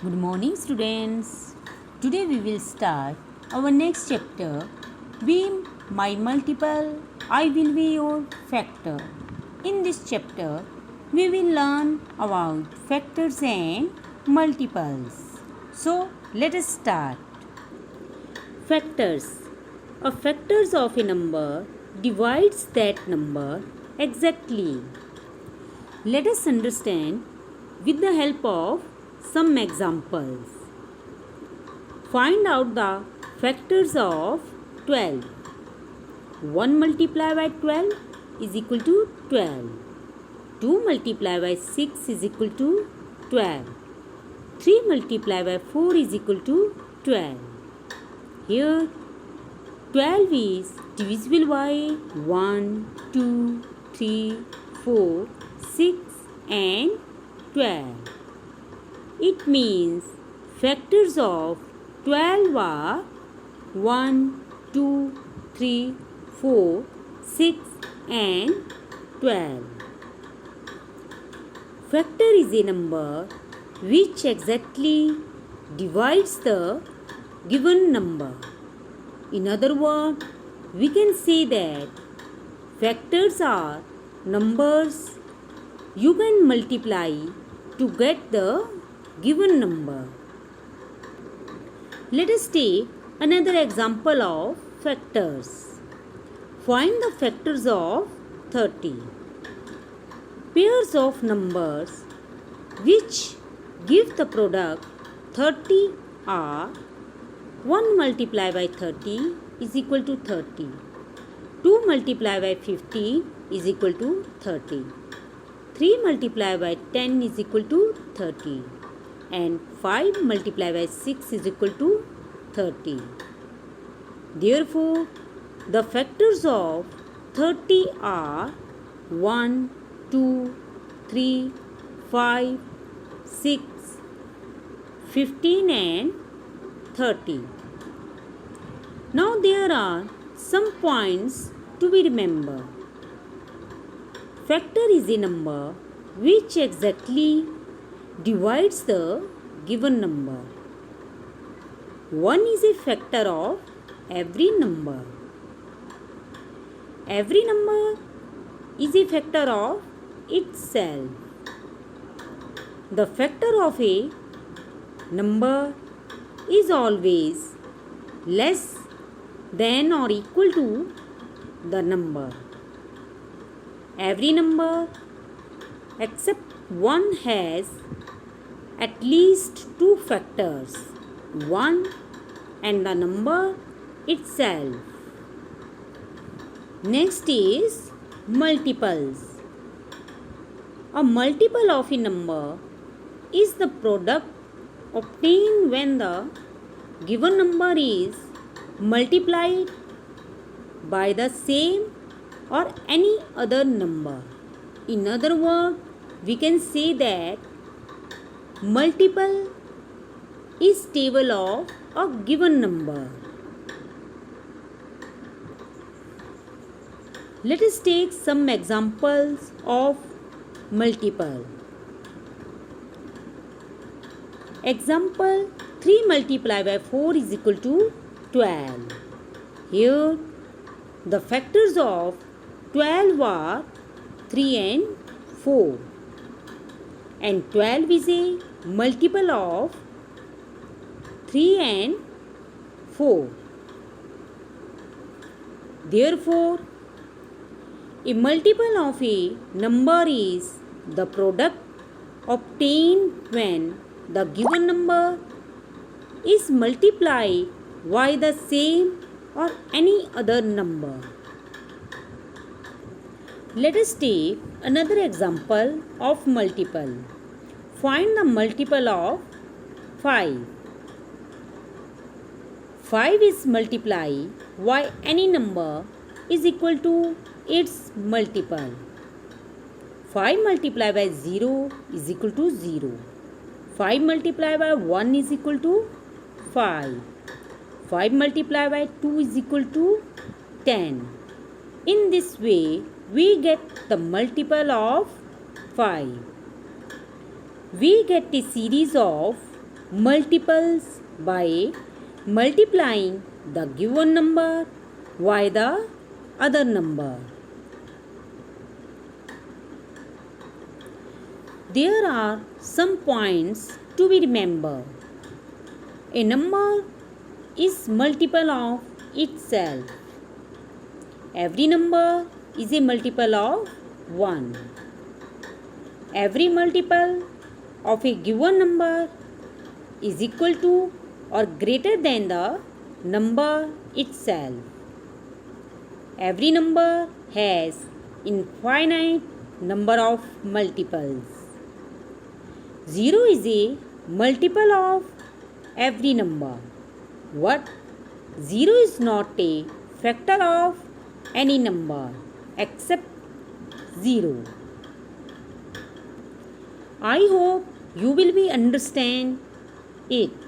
Good morning, students. Today we will start our next chapter. Be my multiple, I will be your factor. In this chapter, we will learn about factors and multiples. So, let us start. Factors. A factors of a number divides that number exactly. Let us understand with the help of some examples. Find out the factors of 12. 1 multiplied by 12 is equal to 12. 2 multiplied by 6 is equal to 12. 3 multiplied by 4 is equal to 12. Here 12 is divisible by 1, 2, 3, 4, 6 and 12. It means factors of 12 are 1, 2, 3, 4, 6 and 12. Factor is a number which exactly divides the given number. In other words, we can say that factors are numbers you can multiply to get the given number. Let us take another example of factors. Find the factors of 30. Pairs of numbers which give the product 30 are 1 multiplied by 30 is equal to 30. 2 multiplied by 15 is equal to 30. 3 multiplied by 10 is equal to 30. And 5 multiplied by 6 is equal to 30. Therefore, the factors of 30 are 1, 2, 3, 5, 6, 15 and 30. Now there are some points to be remembered. Factor is a number which exactly divides the given number. 1 is a factor of every number. Every number is a factor of itself. The factor of a number is always less than or equal to the number. Every number except one has at least two factors, 1 and the number itself. Next is multiples. A multiple of a number is the product obtained when the given number is multiplied by the same or any other number. In other words, we can say that multiple is table of a given number. Let us take some examples of multiple. Example 3 multiplied by 4 is equal to 12. Here the factors of 12 are 3 and 4. And 12 is a multiple of 3 and 4. Therefore, a multiple of a number is the product obtained when the given number is multiplied by the same or any other number. Let us take another example of multiple. Find the multiple of 5. 5 is multiplied by any number is equal to its multiple. 5 multiplied by 0 is equal to 0. 5 multiplied by 1 is equal to 5. 5 multiplied by 2 is equal to 10. In this way, we get the multiple of 5. We get a series of multiples by multiplying the given number by the other number. There are some points to be remembered. A number is multiple of itself. Every number is a multiple of 1. Every multiple of a given number is equal to or greater than the number itself. Every number has infinite number of multiples. 0 is a multiple of every number. But 0 is not a factor of any number except 0. I hope you will be understand it.